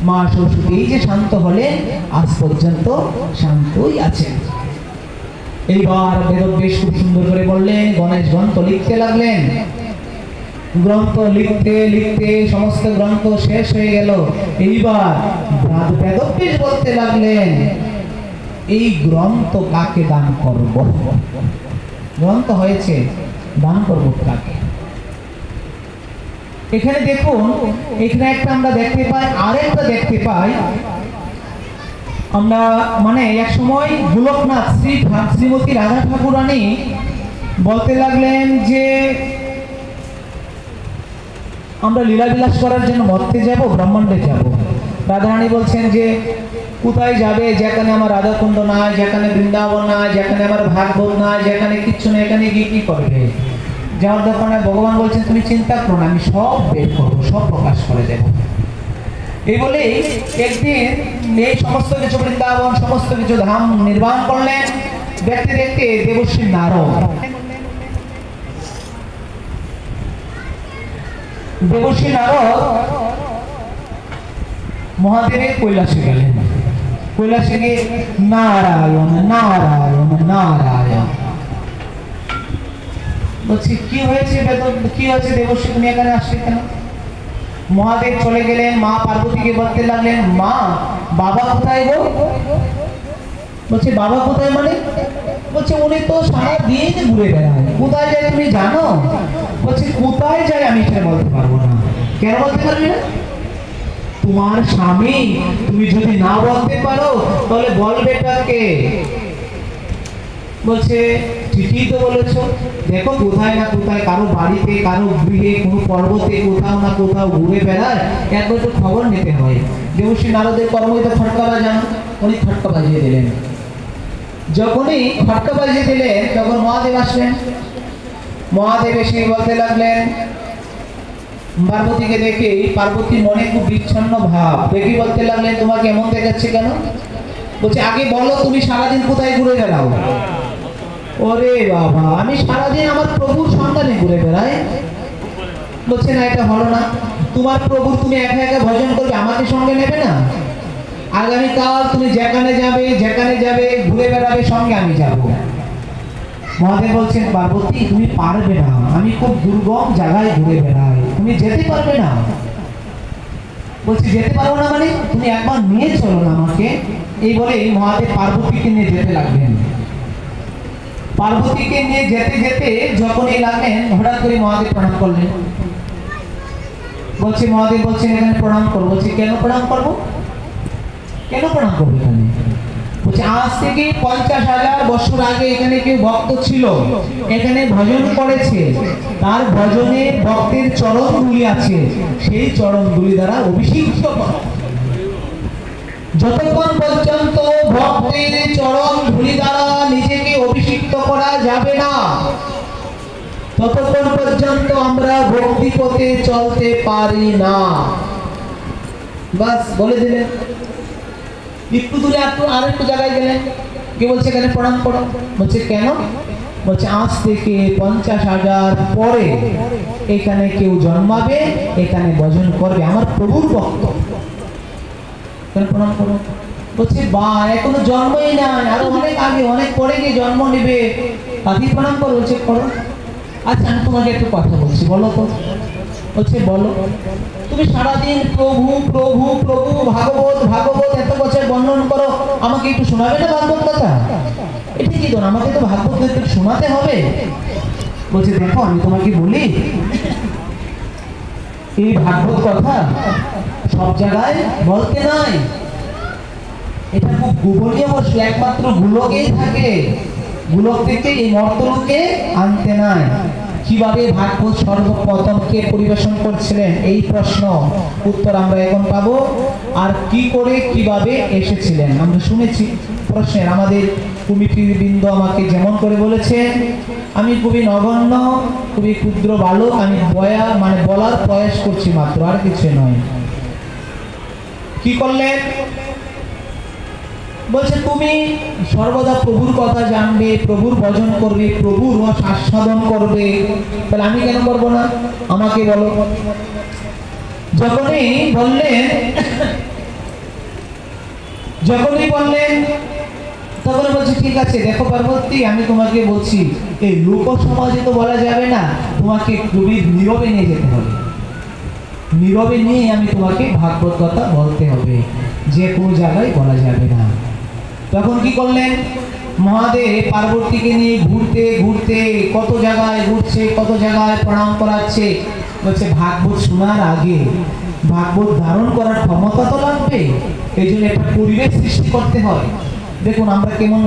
মা সরস্বতী যে শান্ত হলেন, আজ পর্যন্ত শান্তই আছেন। এইবার বেদব্যাস খুব সুন্দর করে বললেন, গণেশ গ্রন্থ লিখতে লাগলেন। গ্রন্থ লিখতে লিখতে সমস্ত গ্রন্থ শেষ হয়ে গেল। এইবার বেদব্যাস বলতে লাগলেন, এই গ্রন্থ কাকে দান করব? গ্রন্থ হয়েছে, দান করব কাকে? এখানে দেখুন, এখানে একটা আমরা দেখতে পাই, আরেকটা দেখতে পাই আমরা, মানে এক সময় গোলকনাথ শ্রীমতী রাধা ঠাকুরানী বলতে লাগলেন যে আমরা লীলাবিলাস করার জন্য মর্তে যাব, ব্রহ্মাণ্ডে যাব। রাধারানী বলছেন যে কোথায় যাবে, যেখানে আমার রাধাকুণ্ড নাই, যেখানে বৃন্দাবন নাই, যেখানে আমার ভাগবত নাই, যেখানে কিচ্ছু নেই, এখানে গিয়ে কি করবে? যাওয়ার দরকার নাই। ভগবান বলছেন তুমি চিন্তা করো না, আমি সব বের করবো, সব প্রকাশ করে দেব। এই বলে একদিন এই সমস্ত কিছু বৃন্দাবন, সমস্ত কিছু ধাম নির্মাণ করলেন। দেখতে দেখতে দেবশ্রী নারদ মহাদেবের কৈলাসে গেলেন। কৈলাসে গিয়ে নারায়ণ নারায়ণ নারায়ণ বলছি, কি হয়েছে কি হয়েছে দেবশ্রী, তুমি এখানে আসলে কেন? মহাদেব চলে গেলেন, মা পার্বতীকে বলতে লাগলেন, মা বাবা কোথায় গো? বলছে বাবা কোথায় মানে? বলছে উনি তো সারা দিন ঘুরে বেড়ায়। কোথায় যায় তুমি জানো? বলছে কোথায় যায় আমি সেটা বলতে পারবো না। কেন বলতে পারবি না? তোমার স্বামী, তুমি যদি না বলতে পারো তাহলে বলবে কাকে? বলছে ঠিকই তো বলেছো, দেখো কোথায় না কোথায়, কারো বাড়িতে, কারো গৃহে, কোনো পর্বতে কোথাও না কোথাও ঘুরে বেড়ায়, একবার তো খবর নিতে হয়। দেবশ্রী নারদের কর্মই তো খটকা বাজান, উনি খটকা বাজিয়ে দিলেন। যখনই খটকা বাজিয়ে দিলেন তখন মহাদেব আসলেন। মহাদেব এসে বলতে লাগলেন, পার্বতীকে দেখে পার্বতী মনে খুব বিচ্ছন্ন ভাব দেখে বলতে লাগলেন, তোমাকে এমন দেখাচ্ছে কেন? বলছে আগে বলো তুমি সারাদিন কোথায় ঘুরে বেড়াও? ওরে বাবা, আমি সারাদিন আমার প্রভুর সন্ধানে ঘুরে বেড়াই। বলছে না, এটা হলো না। তোমার প্রভু তুমি একা একা ভজন করবে, আমাকে সঙ্গে নেবে না? আগামীকাল তুমি যেখানে যাবে ঘুরে বেড়াবে, সঙ্গে আমি যাব। মহাদেব বলছেন, পার্বতী তুমি পারবে না, আমি খুব দুর্গম জায়গায় ঘুরে বেড়াই, তুমি যেতে পারবে না। বলছি যেতে পারবো না মানে? তুমি একবার নিয়ে চলো না আমাকে। এই বলে মহাদেব পার্বতীকে নিয়ে যেতে লাগলেন। পার্বতীকে নিয়ে যেতে যেতে যখন এই লাগলেন, হঠাৎ করে মহাদেব প্রণাম করলেন। বলছে মহাদেব বলছেন এখানে প্রণাম করবো। বলছে কেন প্রণাম করবো? কেন প্রণাম করবো এখানে? বলছে আজ থেকে 50,000 বছর আগে এখানে কেউ ভক্ত ছিল, এখানে ভজন করেছে, তার ভজনে ভক্তের চরণ ধুলি আছে, সেই চরণ ধুলি দ্বারা অভিষিক্ত করো। যতক্ষণ পর্যন্ত ভক্তের চরণ ধুলি দ্বারা নিজেকে অভিষিক্ত করা যাবে না, ততক্ষণ পর্যন্ত আমরা ভক্তি পথে চলতে পারি না। বাস বলে দিলেন। একটু দূরে আরেকটু জায়গায় গেলেন, কে বলছে এখানে প্রণাম করো। বলছে কেন? বলছে আজ থেকে 50,000 পরে এখানে কেউ জন্মাবে, এখানে ভজন করবে, আমার প্রভুর ভক্ত, প্রণাম করো। বলছে বা এখনো জন্মই নাই, আরো অনেক আগে, অনেক পরে গিয়ে জন্ম নেবে, তাকে প্রণাম করো। বলছে করো। আচ্ছা আমি তোমাকে একটু কথা বলছি, বলো তো। বলছে বলো। তুমি সারাদিন প্রভু প্রভু প্রভু ভাগবত ভাগবত এত বছর বর্ণন করো, আমাকে একটু শোনাবে না ভাগবত কথা? এটা কি ধর, আমাকে তো ভাগবত একটু শোনাতে হবে। বলছে দেখো আমি তোমাকে বলি, এই ভাগবত কথা সব জায়গায় বলতে নাই, এটা খুব গোপনীয় বস্তু, একমাত্র গোলকেই থাকে, গোলক থেকে এই মর্তলোকে আনতে নাই। কিভাবে ভাগবত সর্বপ্রথম কে পরিবেশন করছিলেন, এই প্রশ্ন উত্তর আমরা এখন পাবো। আর কি করে কিভাবে এসেছিলেন আমরা শুনেছি। প্রশ্নের আমাদের কমিটির বৃন্দ আমাকে যেমন করে বলেছে, আমি খুবই নগণ্য, খুবই ক্ষুদ্র বালক, আমি বলার প্রয়াস করছি মাত্র, আর কিছু নয়। কি করলেন? বলছে তুমি সর্বদা প্রভুর কথা জানবে, প্রভুর ভজন করবে, প্রভুর রস আস্বাদন করবে, তাহলে আমি কেন করবো না? আমাকে বলো। যখনই বললেন তখন বলছি ঠিক আছে, দেখো পার্বতী, আমি তোমাকে বলছি এই লোক সমাজে তো বলা যাবে না, তোমাকে খুবই নীরবে নিয়ে যেতে হবে, নীরবে নিয়ে আমি তোমাকে ভাগবত কথা বলতে হবে, যে কোনো জায়গায় বলা যাবে না। তখন কি করলেন, মহাদেব পার্বতীকে নিয়ে ঘুরতে ঘুরতে কত জায়গায় ঘুরছে, কত জায়গায় প্রণাম করাচ্ছে। বলছে ভাগবত শোনার আগে ভাগবত ধারণ করার ক্ষমতা তো লাগবে, এই জন্য একটা পরিবেশ সৃষ্টি করতে হয়। দেখুন আমরা কেমন